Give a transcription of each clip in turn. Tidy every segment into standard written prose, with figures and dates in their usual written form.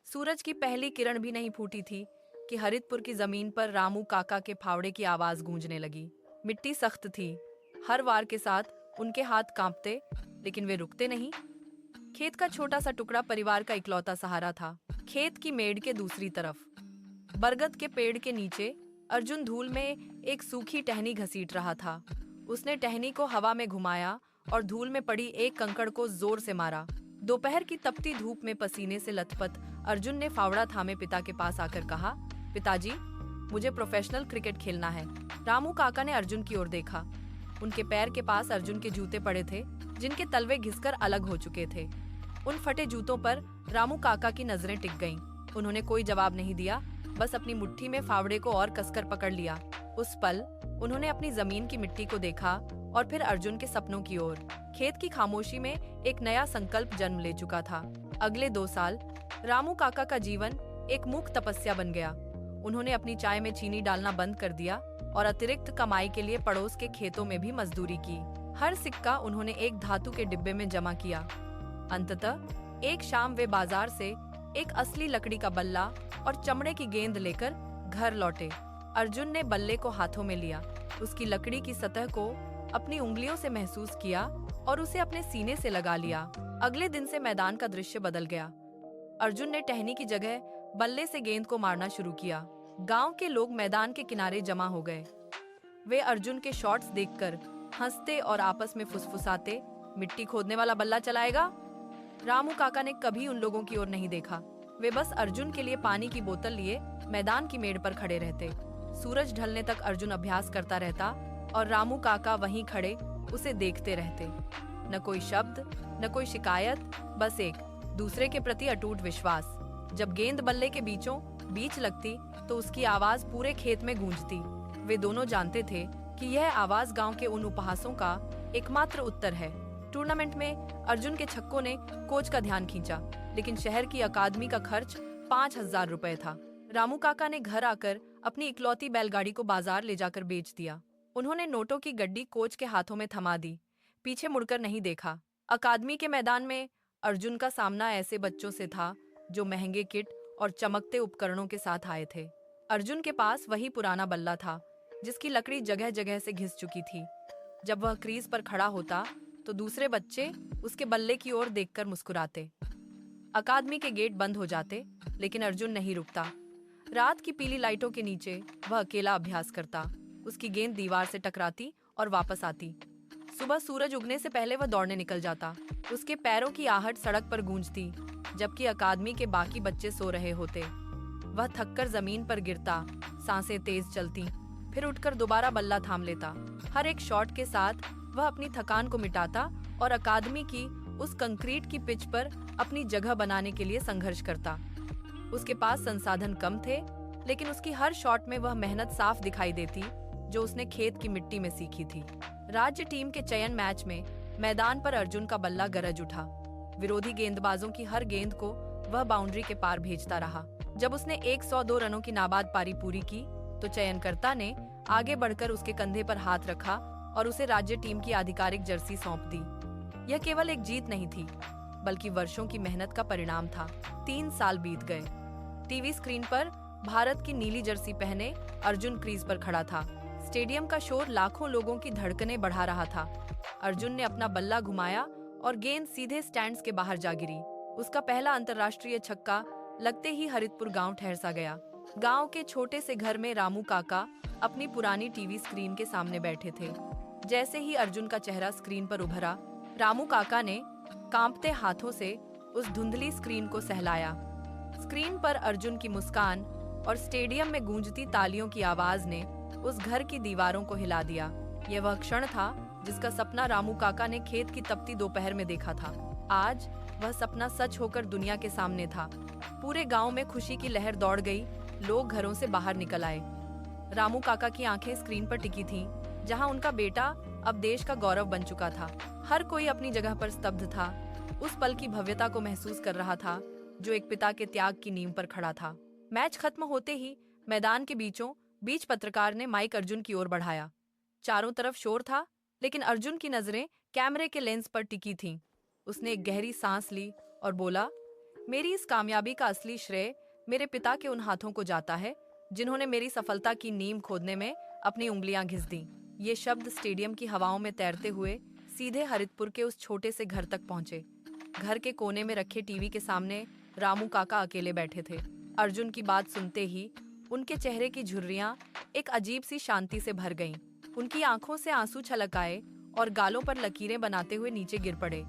सूरज की पहली किरण भी नहीं फूटी थी कि हरितपुर की जमीन पर रामू काका के फावड़े की आवाज गूंजने लगी। मिट्टी सख्त थी। हर वार के साथ उनके हाथ कांपते, लेकिन वे रुकते नहीं। खेत का छोटा सा टुकड़ा परिवार का इकलौता सहारा था। खेत की मेड़ के दूसरी तरफ बरगद के पेड़ के नीचे अर्जुन धूल में एक सूखी टहनी घसीट रहा था। उसने टहनी को हवा में घुमाया और धूल में पड़ी एक कंकड़ को जोर से मारा। दोपहर की तपती धूप में पसीने से लथपथ अर्जुन ने फावड़ा थामे पिता के पास आकर कहा, पिताजी, मुझे प्रोफेशनल क्रिकेट खेलना है। रामू काका ने अर्जुन की ओर देखा। उनके पैर के पास अर्जुन के जूते पड़े थे, जिनके तलवे घिसकर अलग हो चुके थे। उन फटे जूतों पर रामू काका की नजरें टिक गईं। उन्होंने कोई जवाब नहीं दिया, बस अपनी मुट्ठी में फावड़े को और कसकर पकड़ लिया। उस पल उन्होंने अपनी जमीन की मिट्टी को देखा और फिर अर्जुन के सपनों की ओर। खेत की खामोशी में एक नया संकल्प जन्म ले चुका था। अगले 2 साल रामू काका का जीवन एक मूक तपस्या बन गया। उन्होंने अपनी चाय में चीनी डालना बंद कर दिया और अतिरिक्त कमाई के लिए पड़ोस के खेतों में भी मजदूरी की। हर सिक्का उन्होंने एक धातु के डिब्बे में जमा किया। अंततः एक शाम वे बाजार से एक असली लकड़ी का बल्ला और चमड़े की गेंद लेकर घर लौटे। अर्जुन ने बल्ले को हाथों में लिया, उसकी लकड़ी की सतह को अपनी उंगलियों से महसूस किया और उसे अपने सीने से लगा लिया। अगले दिन से मैदान का दृश्य बदल गया। अर्जुन ने टहनी की जगह बल्ले से गेंद को मारना शुरू किया। गांव के लोग मैदान के किनारे जमा हो गए। वे अर्जुन के शॉट्स देखकर हंसते और आपस में फुसफुसाते, मिट्टी खोदने वाला बल्ला चलाएगा। रामू काका ने कभी उन लोगों की ओर नहीं देखा। वे बस अर्जुन के लिए पानी की बोतल लिए मैदान की मेड़ पर खड़े रहते। सूरज ढलने तक अर्जुन अभ्यास करता रहता और रामू काका वहीं खड़े उसे देखते रहते। न कोई शब्द, न कोई शिकायत, बस एक दूसरे के प्रति अटूट विश्वास। जब गेंद बल्ले के बीचों बीच लगती तो उसकी आवाज पूरे खेत में गूंजती। वे दोनों जानते थे कि यह आवाज गांव के उन उपहासों का एकमात्र उत्तर है। टूर्नामेंट में अर्जुन के छक्कों ने कोच का ध्यान खींचा, लेकिन शहर की अकादमी का खर्च 5,000 रुपए था। रामू काका ने घर आकर अपनी इकलौती बैलगाड़ी को बाजार ले जाकर बेच दिया। उन्होंने नोटों की गड्डी कोच के हाथों में थमा दी, पीछे मुड़कर नहीं देखा। अकादमी के मैदान में अर्जुन का सामना ऐसे बच्चों से था जो महंगे किट और चमकते उपकरणों के साथ आए थे। अर्जुन के पास वही पुराना बल्ला था जिसकी लकड़ी जगह जगह से घिस चुकी थी। जब वह क्रीज पर खड़ा होता तो दूसरे बच्चे उसके बल्ले की ओर देखकर मुस्कुराते। अकादमी के गेट बंद हो जाते, लेकिन अर्जुन नहीं रुकता। रात की पीली लाइटों के नीचे वह अकेला अभ्यास करता। उसकी गेंद दीवार से टकराती और वापस आती। सुबह सूरज उगने से पहले वह दौड़ने निकल जाता। उसके पैरों की आहट सड़क पर गूंजती, जबकि अकादमी के बाकी बच्चे सो रहे होते। वह थककर जमीन पर गिरता, सांसें तेज चलती, फिर उठकर दोबारा बल्ला थाम लेता। हर एक शॉट के साथ वह अपनी थकान को मिटाता और अकादमी की उस कंक्रीट की पिच पर अपनी जगह बनाने के लिए संघर्ष करता। उसके पास संसाधन कम थे, लेकिन उसकी हर शॉट में वह मेहनत साफ दिखाई देती जो उसने खेत की मिट्टी में सीखी थी। राज्य टीम के चयन मैच में मैदान पर अर्जुन का बल्ला गरज उठा। विरोधी गेंदबाजों की हर गेंद को वह बाउंड्री के पार भेजता रहा। जब उसने 102 रनों की नाबाद पारी पूरी की तो चयनकर्ता ने आगे बढ़कर उसके कंधे पर हाथ रखा और उसे राज्य टीम की आधिकारिक जर्सी सौंप दी। यह केवल एक जीत नहीं थी, बल्कि वर्षों की मेहनत का परिणाम था। 3 साल बीत गए। टीवी स्क्रीन पर भारत की नीली जर्सी पहने अर्जुन क्रीज पर खड़ा था। स्टेडियम का शोर लाखों लोगों की धड़कनें बढ़ा रहा था। अर्जुन ने अपना बल्ला घुमाया और गेंद सीधे स्टैंड्स के बाहर जा गिरी। उसका पहला अंतर्राष्ट्रीय छक्का लगते ही हरितपुर गांव ठहर सा गया। गांव के छोटे से घर में रामू काका अपनी पुरानी टीवी स्क्रीन के सामने बैठे थे। जैसे ही अर्जुन का चेहरा स्क्रीन पर उभरा, रामू काका ने कांपते हाथों से उस धुंधली स्क्रीन को सहलाया। स्क्रीन पर अर्जुन की मुस्कान और स्टेडियम में गूंजती तालियों की आवाज ने उस घर की दीवारों को हिला दिया। यह वह क्षण था जिसका सपना रामू काका ने खेत की तपती दोपहर में देखा था। आज वह सपना सच होकर दुनिया के सामने था। पूरे गांव में खुशी की लहर दौड़ गई। लोग घरों से बाहर निकल आए। रामू काका की आंखें स्क्रीन पर टिकी थीं, जहां उनका बेटा अब देश का गौरव बन चुका था। हर कोई अपनी जगह पर स्तब्ध था, उस पल की भव्यता को महसूस कर रहा था जो एक पिता के त्याग की नींव पर खड़ा था। मैच खत्म होते ही मैदान के बीचों बीच पत्रकार ने माइक अर्जुन की ओर बढ़ाया। चारों तरफ शोर था, लेकिन अर्जुन की नजरें कैमरे के लेंस पर टिकी थीं। उसने एक गहरी सांस ली और बोला, मेरी इस कामयाबी का असली श्रेय मेरे पिता के उन हाथों को जाता है जिन्होंने मेरी सफलता की नींव खोदने में अपनी उंगलियां घिस दी। ये शब्द स्टेडियम की हवाओं में तैरते हुए सीधे हरितपुर के उस छोटे से घर तक पहुंचे। घर के कोने में रखे टीवी के सामने रामू काका अकेले बैठे थे। अर्जुन की बात सुनते ही उनके चेहरे की झुर्रियां एक अजीब सी शांति से भर गईं। उनकी आंखों से आंसू छलक आए और गालों पर लकीरें बनाते हुए नीचे गिर पड़े।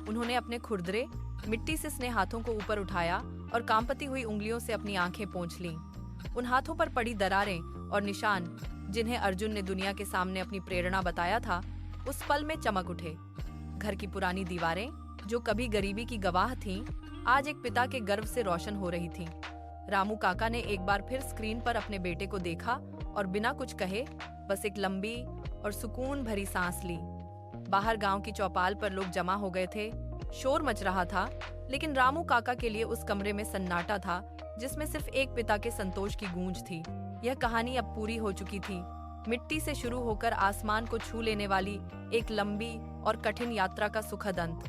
उन्होंने अपने खुरदरे मिट्टी से स्नेह हाथों को ऊपर उठाया और कांपती हुई उंगलियों से अपनी आंखें पोंछ लीं। उन हाथों पर पड़ी दरारें और निशान जिन्हें अर्जुन ने दुनिया के सामने अपनी प्रेरणा बताया था, उस पल में चमक उठे। घर की पुरानी दीवारें जो कभी गरीबी की गवाह थीं, आज एक पिता के गर्व से रोशन हो रही थीं। रामू काका ने एक बार फिर स्क्रीन पर अपने बेटे को देखा और बिना कुछ कहे बस एक लंबी और सुकून भरी सांस ली। बाहर गांव की चौपाल पर लोग जमा हो गए थे, शोर मच रहा था, लेकिन रामू काका के लिए उस कमरे में सन्नाटा था जिसमें सिर्फ एक पिता के संतोष की गूंज थी। यह कहानी अब पूरी हो चुकी थी। मिट्टी से शुरू होकर आसमान को छू लेने वाली एक लंबी और कठिन यात्रा का सुखद अंत।